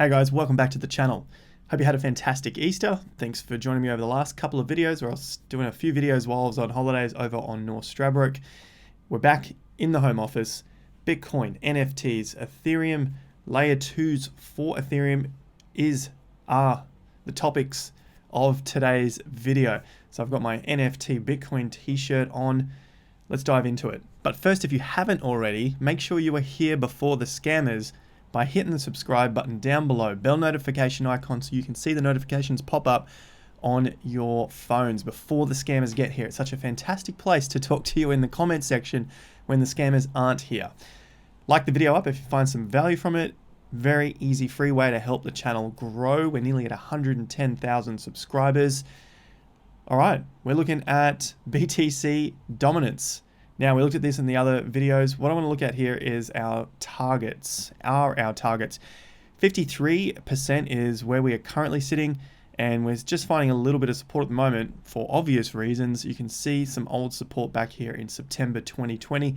Hey guys, welcome back to the channel. Hope you had a fantastic Easter. Thanks for joining me over the last couple of videos where I was doing a few videos while I was on holidays over on North Stradbroke. We're back in the home office. Bitcoin, NFTs, Ethereum, layer 2s for Ethereum are the topics of today's video. So I've got my NFT Bitcoin t-shirt on. Let's dive into it. But first, if you haven't already, make sure you are here before the scammers by hitting the subscribe button down below, bell notification icon, so you can see the notifications pop up on your phones before the scammers get here. It's such a fantastic place to talk to you in the comment section when the scammers aren't here. Like the video up if you find some value from it. Very easy, free way to help the channel grow. We're nearly at 110,000 subscribers. All right, we're looking at BTC dominance. Now, we looked at this in the other videos. What I want to look at here is our targets. Our targets. 53% is where we are currently sitting, and we're just finding a little bit of support at the moment for obvious reasons. You can see some old support back here in September 2020.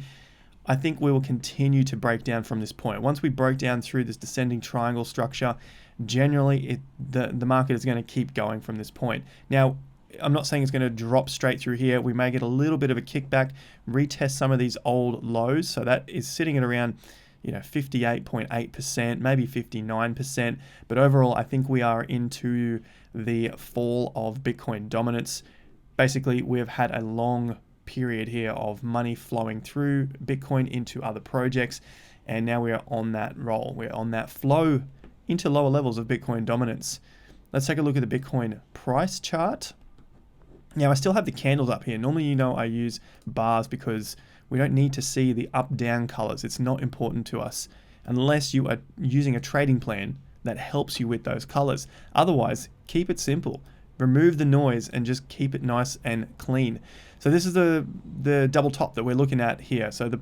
I think we will continue to break down from this point. Once we break down through this descending triangle structure, generally the market is going to keep going from this point. Now, I'm not saying it's going to drop straight through here. We may get a little bit of a kickback, retest some of these old lows. So that is sitting at around, 58.8%, maybe 59%. But overall, I think we are into the fall of Bitcoin dominance. Basically, we've had a long period here of money flowing through Bitcoin into other projects. And now we are on that roll. We're on that flow into lower levels of Bitcoin dominance. Let's take a look at the Bitcoin price chart. Now, I still have the candles up here. Normally, I use bars because we don't need to see the up-down colors. It's not important to us unless you are using a trading plan that helps you with those colors. Otherwise, keep it simple. Remove the noise and just keep it nice and clean. So this is the double top that we're looking at here. So the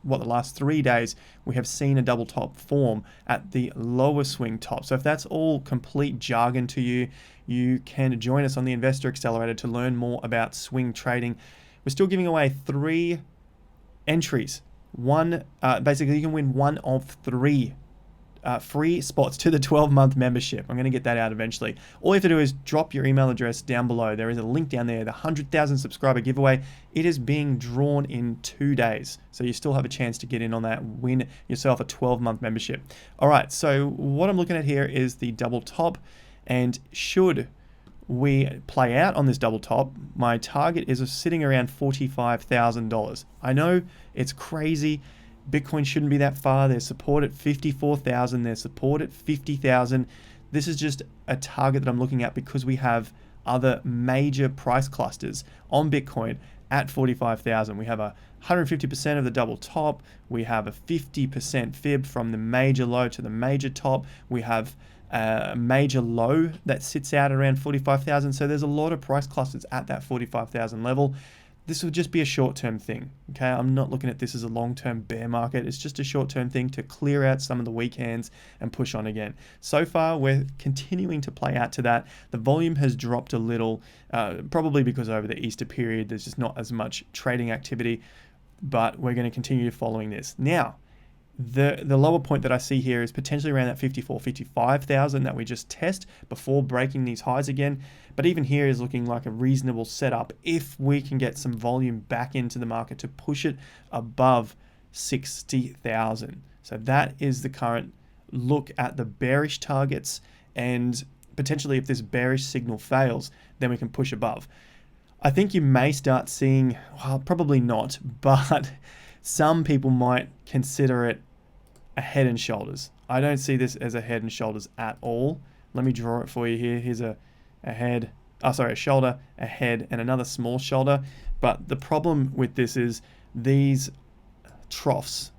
last 3 days, we have seen a double top form at the lower swing top. So if that's all complete jargon to you, you can join us on the Investor Accelerator to learn more about swing trading. We're still giving away 3 entries. Basically, you can win one of 3 free spots to the 12-month membership. I'm going to get that out eventually. All you have to do is drop your email address down below. There is a link down there, the 100,000 subscriber giveaway. It is being drawn in 2 days. So you still have a chance to get in on that, win yourself a 12-month membership. All right, so what I'm looking at here is the double top. And should we play out on this double top, my target is sitting around $45,000. I know it's crazy. Bitcoin shouldn't be that far. There's support at 54,000. There's support at 50,000. This is just a target that I'm looking at because we have other major price clusters on Bitcoin at 45,000. We have 150% of the double top. We have a 50% fib from the major low to the major top. We have a major low that sits out around 45,000. So there's a lot of price clusters at that 45,000 level. This will just be a short-term thing, okay? I'm not looking at this as a long-term bear market. It's just a short-term thing to clear out some of the weak hands and push on again. So far, we're continuing to play out to that. The volume has dropped a little, probably because over the Easter period, there's just not as much trading activity, but we're going to continue following this. Now, the lower point that I see here is potentially around that 55,000 that we just test before breaking these highs again. But even here is looking like a reasonable setup if we can get some volume back into the market to push it above 60,000. So that is the current look at the bearish targets, and potentially if this bearish signal fails, then we can push above. I think you may start seeing, well, probably not, but some people might consider it a head and shoulders. I don't see this as a head and shoulders at all. Let me draw it for you here. Here's a shoulder, a head, and another small shoulder. But the problem with this is these troughs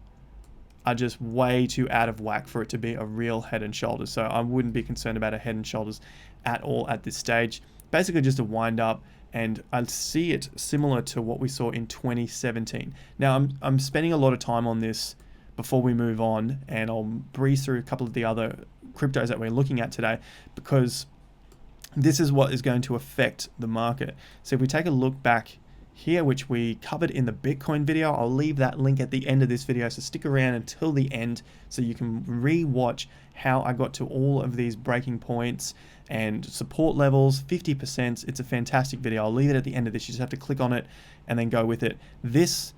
are just way too out of whack for it to be a real head and shoulders. So I wouldn't be concerned about a head and shoulders at all at this stage. Basically just a wind up, and I see it similar to what we saw in 2017. Now, I'm spending a lot of time on this before we move on, and I'll breeze through a couple of the other cryptos that we're looking at today because this is what is going to affect the market. So if we take a look back here, which we covered in the Bitcoin video. I'll leave that link at the end of this video, so stick around until the end so you can re-watch how I got to all of these breaking points and support levels, 50%. It's a fantastic video. I'll leave it at the end of this. You just have to click on it and then go with it. This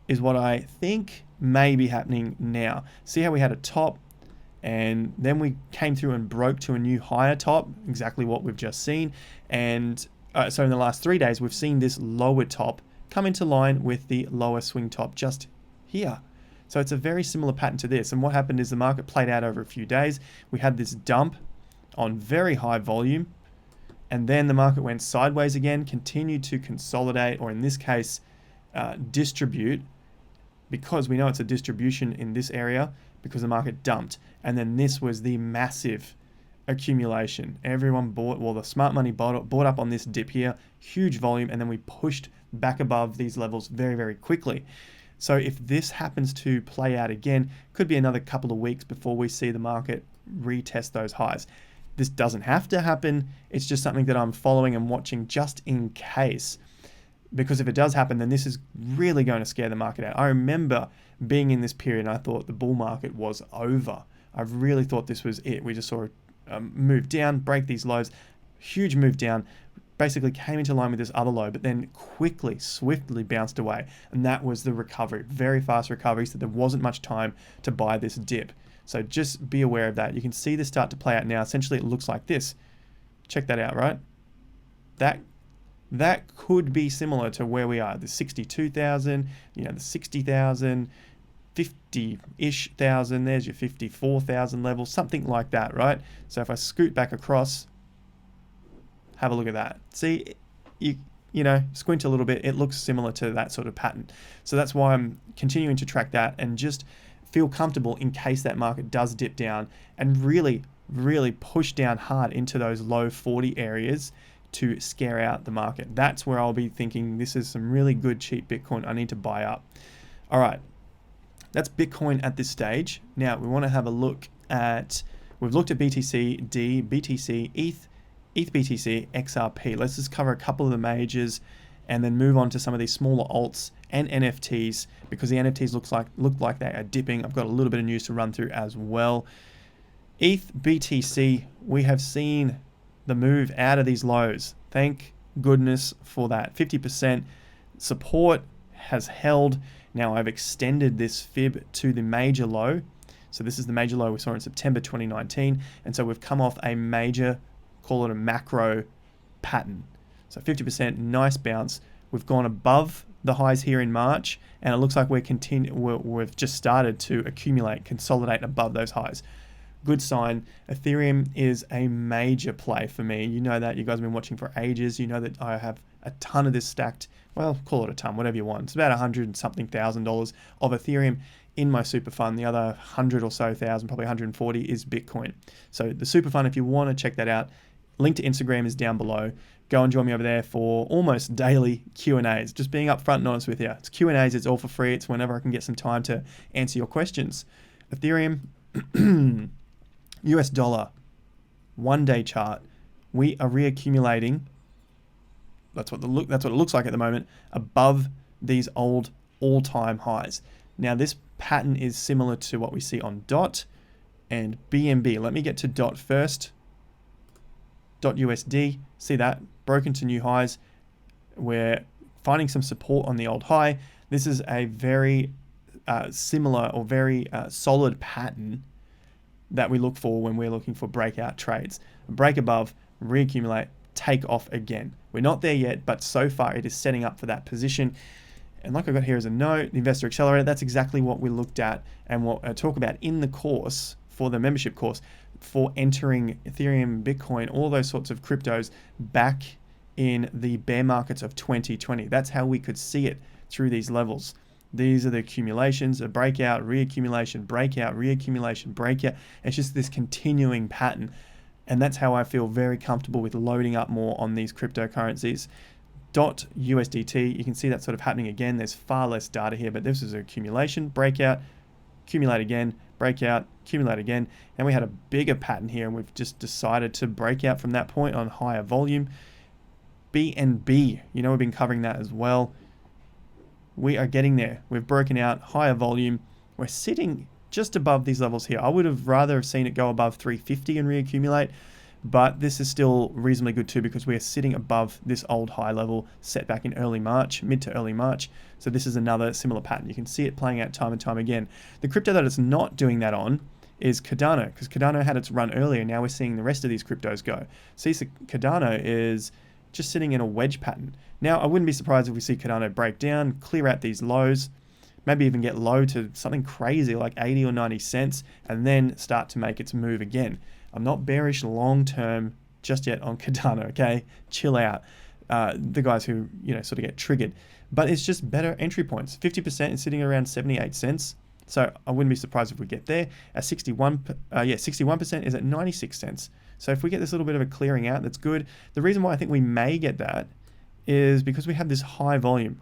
is what I think may be happening now. See how we had a top and then we came through and broke to a new higher top, exactly what we've just seen. And so in the last 3 days, we've seen this lower top come into line with the lower swing top just here. So it's a very similar pattern to this. And what happened is the market played out over a few days. We had this dump on very high volume, and then the market went sideways again, continued to consolidate, or in this case, distribute, because we know it's a distribution in this area because the market dumped. And then this was the massive accumulation. Everyone bought, well, the smart money bought up on this dip here, huge volume, and then we pushed back above these levels very, very quickly. So if this happens to play out again, could be another couple of weeks before we see the market retest those highs. This doesn't have to happen. It's just something that I'm following and watching just in case. Because if it does happen, then this is really going to scare the market out. I remember being in this period and I thought the bull market was over. I really thought this was it. We just saw it move down, break these lows, huge move down, basically came into line with this other low, but then quickly, swiftly bounced away. And that was the recovery, very fast recovery, so there wasn't much time to buy this dip. So just be aware of that. You can see this start to play out now. Essentially, it looks like this. Check that out, right? That could be similar to where we are, the 62,000, the 60,000, 50-ish thousand, there's your 54,000 level, something like that, right? So if I scoot back across, have a look at that. See, you squint a little bit, it looks similar to that sort of pattern. So that's why I'm continuing to track that and just feel comfortable in case that market does dip down and really, really push down hard into those low 40 areas to scare out the market. That's where I'll be thinking this is some really good cheap Bitcoin I need to buy up. All right, that's Bitcoin at this stage. Now we want to have a look at, we've looked at BTC, D, BTC, ETH BTC, XRP. Let's just cover a couple of the majors and then move on to some of these smaller alts and NFTs, because the NFTs look like they are dipping. I've got a little bit of news to run through as well. ETH BTC, we have seen the move out of these lows. Thank goodness for that. 50% support has held. Now I've extended this fib to the major low. So this is the major low we saw in September 2019. And so we've come off a major, call it a macro pattern. So 50%, nice bounce. We've gone above the highs here in March, and it looks like we've just started to accumulate, consolidate above those highs. Good sign. Ethereum is a major play for me. You know that. You guys have been watching for ages. You know that I have a ton of this stacked. Well, call it a ton, whatever you want. It's about $100-something thousand of Ethereum in my super fund. The other 100 or so thousand, probably 140, is Bitcoin. So the super fund, if you want to check that out, link to Instagram is down below. Go and join me over there for almost daily Q&As. Just being upfront and honest with you. It's Q&As. It's all for free. It's whenever I can get some time to answer your questions. Ethereum, US dollar, 1 day chart. We are reaccumulating. That's what it looks like at the moment, above these old all-time highs. Now this pattern is similar to what we see on DOT and BNB. Let me get to DOT first. DOT USD, see that broken to new highs. We're finding some support on the old high. This is a very similar or very solid pattern that we look for when we're looking for breakout trades. Break above, reaccumulate, take off again. We're not there yet, but so far it is setting up for that position. And like I got here as a note, the Investor Accelerator, that's exactly what we looked at and what I talk about in the course, for the membership course, for entering Ethereum, Bitcoin, all those sorts of cryptos back in the bear markets of 2020. That's how we could see it through these levels. These are the accumulations, a breakout, reaccumulation, breakout, reaccumulation, breakout. It's just this continuing pattern. And that's how I feel very comfortable with loading up more on these cryptocurrencies. DOT USDT, you can see that sort of happening again. There's far less data here, but this is an accumulation, breakout, accumulate again, breakout, accumulate again. And we had a bigger pattern here, and we've just decided to break out from that point on higher volume. BNB, you know, we've been covering that as well. We are getting there. We've broken out higher volume. We're sitting just above these levels here. I would have rather have seen it go above 350 and reaccumulate, but this is still reasonably good too because we are sitting above this old high level set back in early March, mid to early March. So this is another similar pattern. You can see it playing out time and time again. The crypto that it's not doing that on is Cardano, because Cardano had its run earlier. Now we're seeing the rest of these cryptos go. See, so Cardano is just sitting in a wedge pattern. Now, I wouldn't be surprised if we see Cardano break down, clear out these lows, maybe even get low to something crazy like 80 or 90 cents, and then start to make its move again. I'm not bearish long term just yet on Cardano, okay? Chill out. The guys who, you know, sort of get triggered. But it's just better entry points. 50% is sitting around 78 cents. So I wouldn't be surprised if we get there. At 61% is at 96 cents. So if we get this little bit of a clearing out, that's good. The reason why I think we may get that is because we have this high volume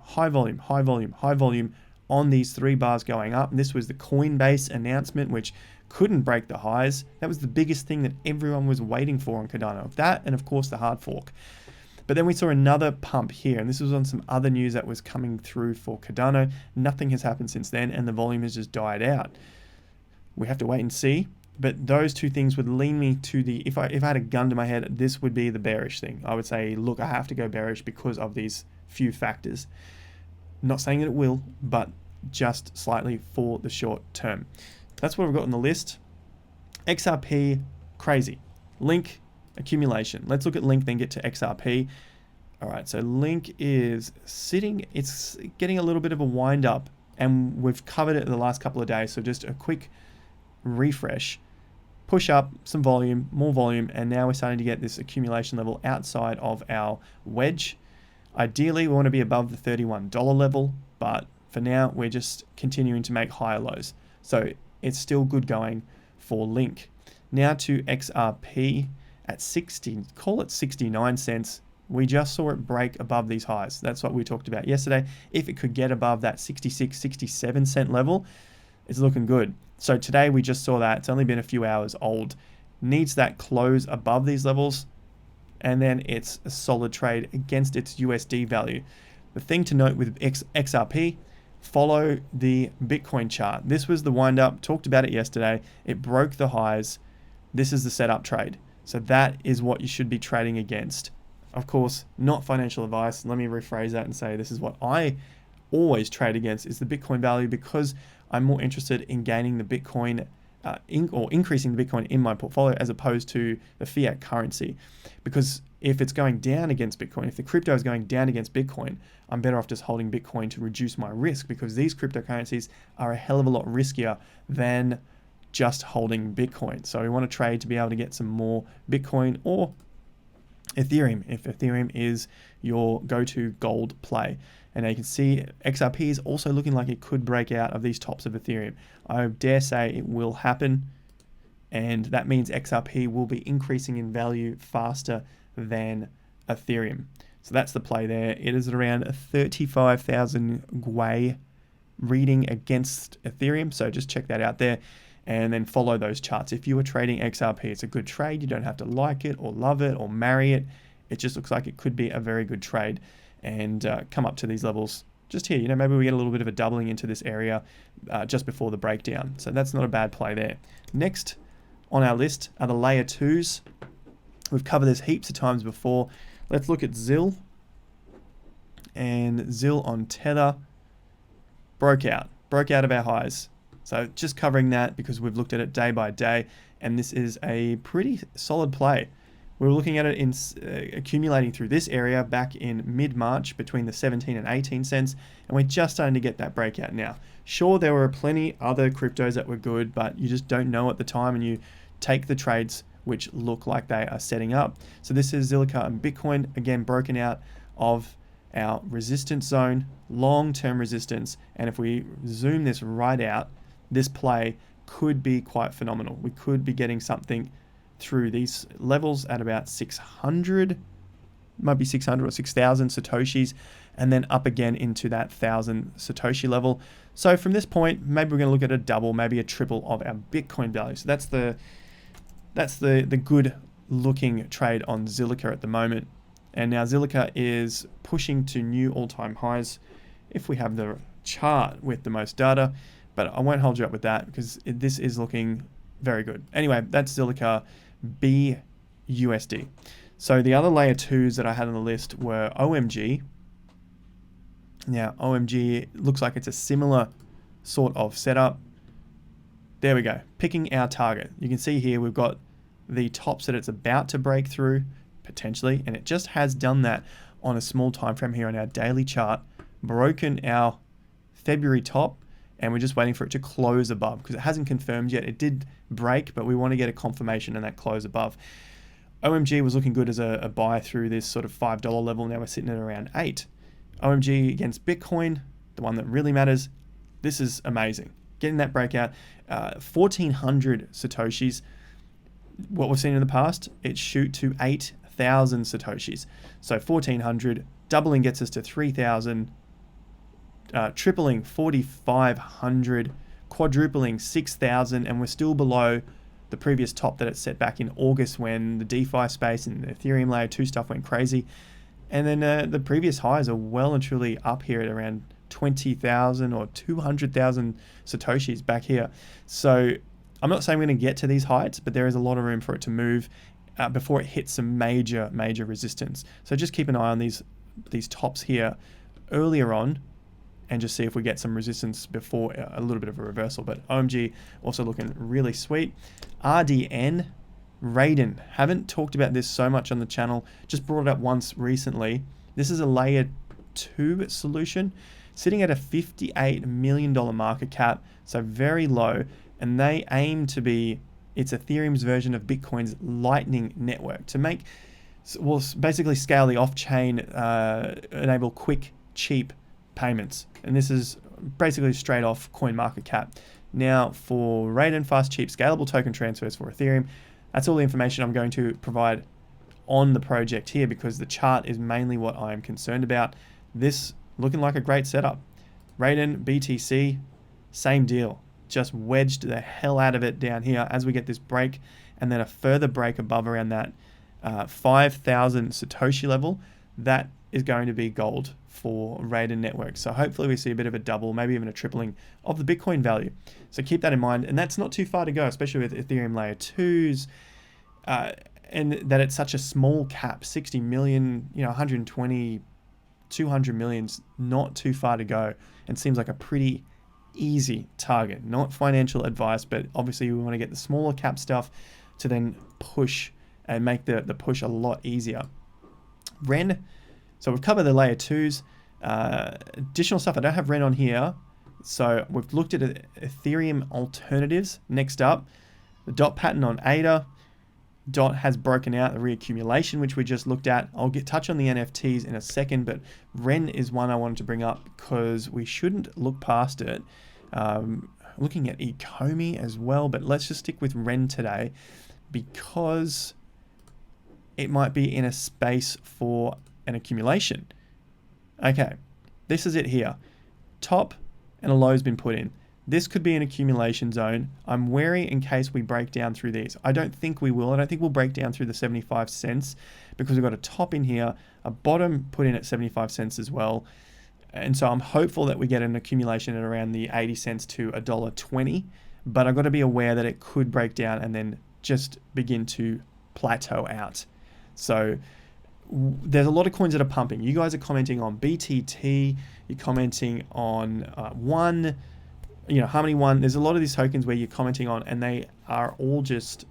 on these 3 bars going up. And this was the Coinbase announcement, which couldn't break the highs. That was the biggest thing that everyone was waiting for on Cardano. That, and of course the hard fork. But then we saw another pump here, and this was on some other news that was coming through for Cardano. Nothing has happened since then, and the volume has just died out. We have to wait and see. But those two things would lean me to the, if I had a gun to my head, this would be the bearish thing. I would say, look, I have to go bearish because of these few factors. Not saying that it will, but just slightly for the short term. That's what we've got on the list. XRP, crazy. Link, accumulation. Let's look at Link, then get to XRP. All right, so Link is sitting, it's getting a little bit of a wind up, and we've covered it in the last couple of days. So just a quick refresh, push up some volume, more volume, and now we're starting to get this accumulation level outside of our wedge. Ideally, we want to be above the $31 level, but for now, we're just continuing to make higher lows. So it's still good going for Link. Now to XRP at 60, call it 69 cents. We just saw it break above these highs. That's what we talked about yesterday. If it could get above that 66, 67 cent level, it's looking good. So today we just saw that. It's only been a few hours old. Needs that close above these levels, and then it's a solid trade against its USD value. The thing to note with XRP, follow the Bitcoin chart. This was the wind up, talked about it yesterday. It broke the highs. This is the setup trade. So that is what you should be trading against. Of course, not financial advice. Let me rephrase that and say this is what I always trade against, is the Bitcoin value, because I'm more interested in gaining the Bitcoin or increasing the Bitcoin in my portfolio as opposed to the fiat currency. Because if it's going down against Bitcoin, if the crypto is going down against Bitcoin, I'm better off just holding Bitcoin to reduce my risk, because these cryptocurrencies are a hell of a lot riskier than just holding Bitcoin. So we want to trade to be able to get some more Bitcoin or Ethereum, if Ethereum is your go-to gold play. And now you can see XRP is also looking like it could break out of these tops of Ethereum. I dare say it will happen, and that means XRP will be increasing in value faster than Ethereum. So that's the play there. It is around a 35,000 Gwei reading against Ethereum, so just check that out there and then follow those charts. If you are trading XRP, it's a good trade. You don't have to like it or love it or marry it. It just looks like it could be a very good trade and come up to these levels just here. You know, maybe we get a little bit of a doubling into this area just before the breakdown. So that's not a bad play there. Next on our list are the layer 2s. We've covered this heaps of times before. Let's look at ZIL. And ZIL on Tether broke out of our highs. So just covering that because we've looked at it day by day, and this is a pretty solid play. We were looking at it in accumulating through this area back in mid-March between the 17 and 18 cents, and we're just starting to get that breakout now. Sure, there were plenty other cryptos that were good, but you just don't know at the time, and you take the trades which look like they are setting up. So this is Zilliqa and Bitcoin, again broken out of our resistance zone, long-term resistance, and if we zoom this right out, this play could be quite phenomenal. We could be getting something through these levels at about 600, might be 600 or 6,000 Satoshis, and then up again into that 1,000 Satoshi level. So from this point, maybe we're going to look at a double, maybe a triple of our Bitcoin value. So that's the good looking trade on Zilliqa at the moment. And now Zilliqa is pushing to new all-time highs if we have the chart with the most data, but I won't hold you up with that because this is looking very good. Anyway, that's Zilliqa BUSD. So the other layer 2s that I had on the list were OMG. Now OMG looks like it's a similar sort of setup. There we go, picking our target. You can see here we've got the tops that it's about to break through potentially, and it just has done that on a small time frame here on our daily chart, broken our February top, and we're just waiting for it to close above because it hasn't confirmed yet. It did break, but we want to get a confirmation and that close above. OMG was looking good as a buy through this sort of $5 level. Now we're sitting at around 8. OMG against Bitcoin, the one that really matters. This is amazing. Getting that breakout, 1,400 Satoshis. What we've seen in the past, it shoot to 8,000 Satoshis. So 1,400, doubling gets us to 3,000, tripling 4,500, quadrupling 6,000, and we're still below the previous top that it set back in August when the DeFi space and the Ethereum layer 2 stuff went crazy. And then the previous highs are well and truly up here at around 20,000 or 200,000 Satoshis back here. So I'm not saying we're going to get to these heights, but there is a lot of room for it to move before it hits some major resistance. So just keep an eye on these tops here earlier on and just see if we get some resistance before a little bit of a reversal. But OMG also looking really sweet. RDN, Raiden. Haven't talked about this so much on the channel. Just brought it up once recently. This is a layer 2 solution sitting at a $58 million market cap, so very low. And they aim to be, it's Ethereum's version of Bitcoin's Lightning Network to make, well, basically scale the off-chain, enable quick, cheap payments. And this is basically straight off CoinMarketCap. Now for Raiden, fast, cheap, scalable token transfers for Ethereum, that's all the information I'm going to provide on the project here because the chart is mainly what I'm concerned about. This looking like a great setup. Raiden, BTC, same deal. Just wedged the hell out of it down here as we get this break and then a further break above around that 5,000 Satoshi level. That is going to be gold for Raiden Network. So hopefully we see a bit of a double, maybe even a tripling of the Bitcoin value. So keep that in mind. And that's not too far to go, especially with Ethereum layer 2s and that it's such a small cap, 60 million, 120, 200 million's not too far to go and seems like a pretty easy target. Not financial advice, but obviously we want to get the smaller cap stuff to then push and make the push a lot easier. Ren, so we've covered the layer 2s. Additional stuff, I don't have Ren on here. So we've looked at Ethereum alternatives. Next up, the dot pattern on ADA. DOT has broken out the reaccumulation, which we just looked at. I'll touch on the NFTs in a second, but Ren is one I wanted to bring up because we shouldn't look past it. Looking at Ecomi as well, but let's just stick with Ren today because it might be in a space for an accumulation. Okay, this is it here. Top and a low has been put in. This could be an accumulation zone. I'm wary in case we break down through these. I don't think we will. I don't think we'll break down through the 75 cents because we've got a top in here, a bottom put in at 75 cents as well. And so I'm hopeful that we get an accumulation at around the 80 cents to $1.20. But I've got to be aware that it could break down and then just begin to plateau out. So there's a lot of coins that are pumping. You guys are commenting on BTT. You're commenting on One. Harmony One, there's a lot of these tokens where you're commenting on and they are all just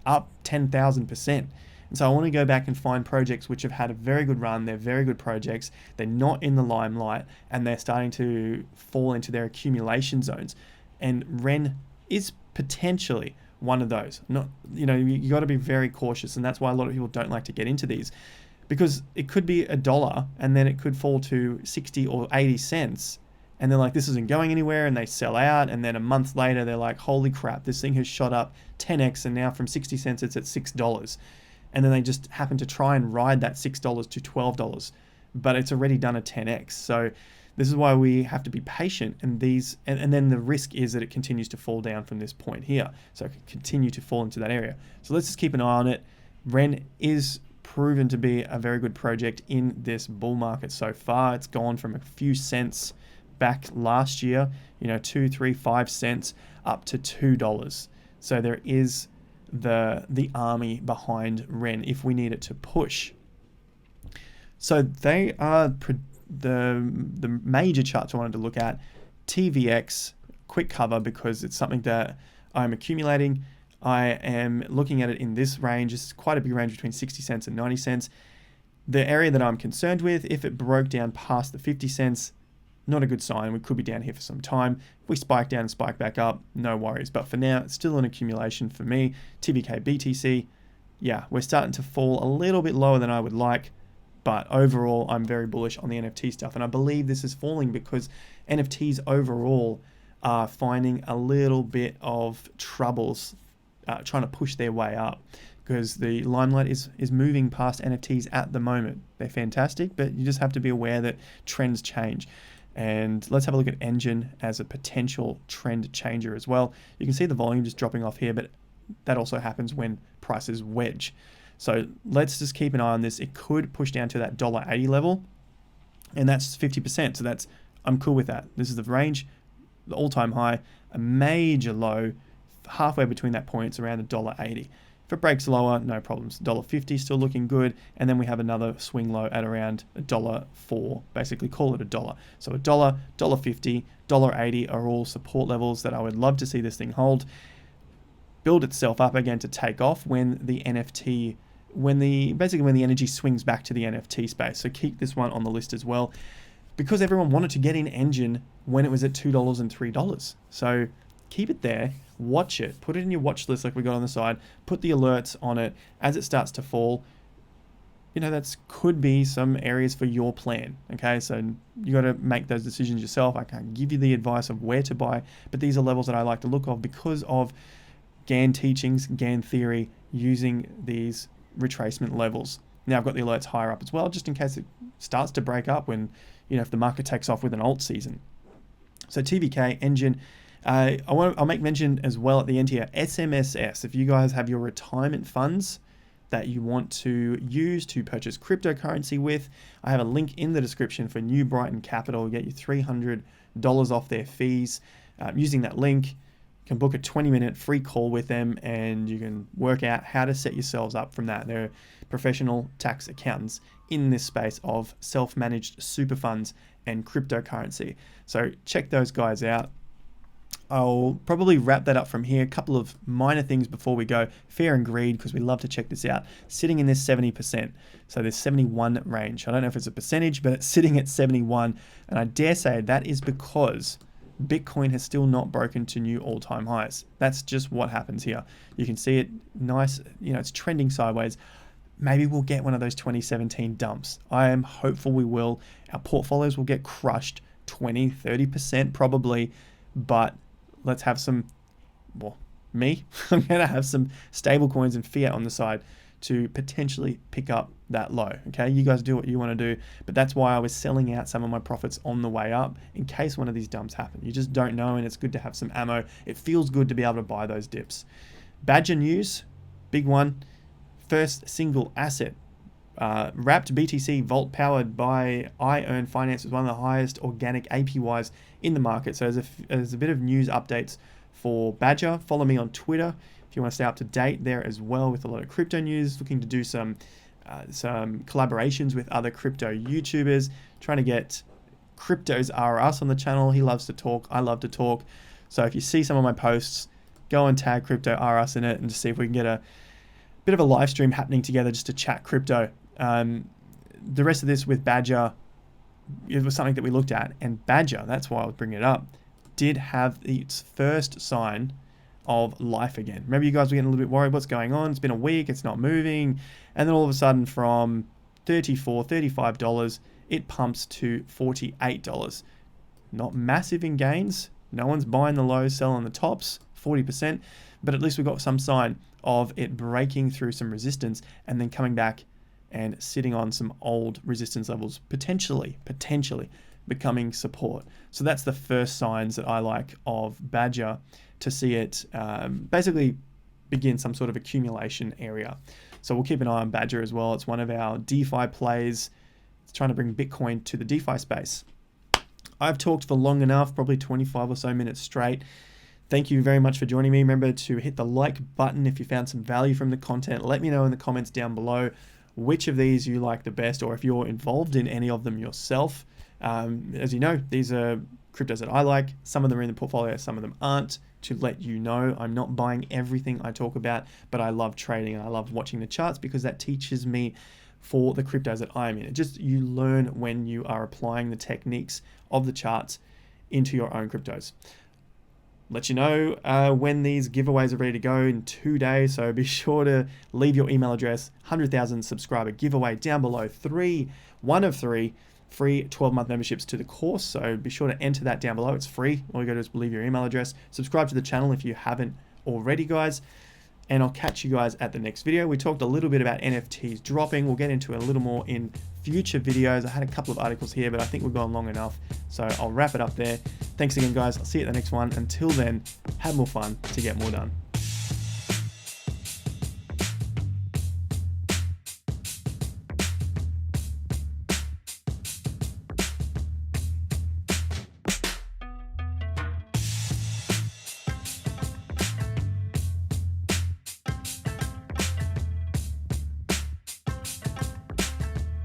up 10,000%. And so I want to go back and find projects which have had a very good run. They're very good projects. They're not in the limelight and they're starting to fall into their accumulation zones. And Ren is potentially one of those. You got to be very cautious. And that's why a lot of people don't like to get into these because it could be $1 and then it could fall to 60 or 80 cents. And they're like, this isn't going anywhere, and they sell out, and then a month later, they're like, holy crap, this thing has shot up 10x, and now from 60 cents, it's at $6. And then they just happen to try and ride that $6 to $12, but it's already done a 10x. So this is why we have to be patient, and then the risk is that it continues to fall down from this point here. So it can continue to fall into that area. So let's just keep an eye on it. Ren is proven to be a very good project in this bull market so far. It's gone from a few cents back last year, 2, 3, 5 cents up to $2. So there is the army behind Ren if we need it to push. So they are the major charts I wanted to look at. TVX, quick cover because it's something that I'm accumulating. I am looking at it in this range. It's quite a big range between 60 cents and 90 cents. The area that I'm concerned with, if it broke down past the 50 cents, not a good sign. We could be down here for some time. If we spike down and spike back up, no worries. But for now, it's still an accumulation for me. TVK BTC, yeah, we're starting to fall a little bit lower than I would like. But overall, I'm very bullish on the NFT stuff. And I believe this is falling because NFTs overall are finding a little bit of troubles trying to push their way up, because the limelight is moving past NFTs at the moment. They're fantastic, but you just have to be aware that trends change. And let's have a look at Engine as a potential trend changer as well. You can see the volume just dropping off here, but that also happens when prices wedge. So let's just keep an eye on this. It could push down to that $1.80 level, and that's 50%. So I'm cool with that. This is the range, the all-time high, a major low, halfway between that point, it's around $1.80. If it breaks lower, no problems. $1.50 still looking good, and then we have another swing low at around $1.04. Basically, call it $1. So $1, $1.50, $1.80 are all support levels that I would love to see this thing hold, build itself up again to take off when the NFT, when the energy swings back to the NFT space. So keep this one on the list as well, because everyone wanted to get in Engine when it was at $2 and $3. So keep it there, watch it, put it in your watch list like we got on the side, put the alerts on it as it starts to fall. That could be some areas for your plan. Okay, so you got to make those decisions yourself. I can't give you the advice of where to buy, but these are levels that I like to look of because of Gann teachings, Gann theory, using these retracement levels. Now I've got the alerts higher up as well, just in case it starts to break up when, if the market takes off with an alt season. So TVK, Engine. I'll make mention as well at the end here, SMSS. If you guys have your retirement funds that you want to use to purchase cryptocurrency with, I have a link in the description for New Brighton Capital. You get you $300 off their fees. Using that link, you can book a 20-minute free call with them, and you can work out how to set yourselves up from that. They're professional tax accountants in this space of self-managed super funds and cryptocurrency. So check those guys out. I'll probably wrap that up from here. A couple of minor things before we go. Fear and Greed, because we love to check this out. Sitting in this 70%. So this 71 range. I don't know if it's a percentage, but it's sitting at 71. And I dare say that is because Bitcoin has still not broken to new all-time highs. That's just what happens here. You can see it nice, it's trending sideways. Maybe we'll get one of those 2017 dumps. I am hopeful we will. Our portfolios will get crushed 20, 30% probably, but let's have some, I'm going to have some stable coins and fiat on the side to potentially pick up that low. Okay, you guys do what you want to do, but that's why I was selling out some of my profits on the way up in case one of these dumps happen. You just don't know, and it's good to have some ammo. It feels good to be able to buy those dips. Badger news, big one. First single asset, wrapped BTC Vault powered by iEarn Finance is one of the highest organic APYs in the market. So there's a bit of news updates for Badger. Follow me on Twitter if you want to stay up to date there as well with a lot of crypto news. Looking to do some collaborations with other crypto YouTubers. Trying to get Cryptos R Us on the channel. He loves to talk. I love to talk. So if you see some of my posts, go and tag Crypto R Us in it and just see if we can get a bit of a live stream happening together just to chat crypto. The rest of this with Badger, it was something that we looked at, and Badger, that's why I was bringing it up, did have its first sign of life again. Remember, you guys were getting a little bit worried, what's going on? It's been a week, it's not moving, and then all of a sudden from $34, $35, it pumps to $48. Not massive in gains. No one's buying the lows, selling the tops, 40%, but at least we got some sign of it breaking through some resistance and then coming back and sitting on some old resistance levels, potentially becoming support. So that's the first signs that I like of Badger, to see it basically begin some sort of accumulation area. So we'll keep an eye on Badger as well. It's one of our DeFi plays. It's trying to bring Bitcoin to the DeFi space. I've talked for long enough, probably 25 or so minutes straight. Thank you very much for joining me. Remember to hit the like button if you found some value from the content. Let me know in the comments down below which of these you like the best, or if you're involved in any of them yourself. As you know, these are cryptos that I like. Some of them are in the portfolio, some of them aren't. To let you know, I'm not buying everything I talk about, but I love trading and I love watching the charts because that teaches me for the cryptos that I'm in. You learn when you are applying the techniques of the charts into your own cryptos. Let you know when these giveaways are ready to go in 2 days, so be sure to leave your email address. 100,000 subscriber giveaway down below. One of three free 12-month memberships to the course, so be sure to enter that down below. It's free. All you got to do is leave your email address. Subscribe to the channel if you haven't already, guys, and I'll catch you guys at the next video. We talked a little bit about NFTs dropping. We'll get into a little more in future videos. I had a couple of articles here, but I think we've gone long enough, so I'll wrap it up there. Thanks again, guys. I'll see you at the next one. Until then, have more fun to get more done.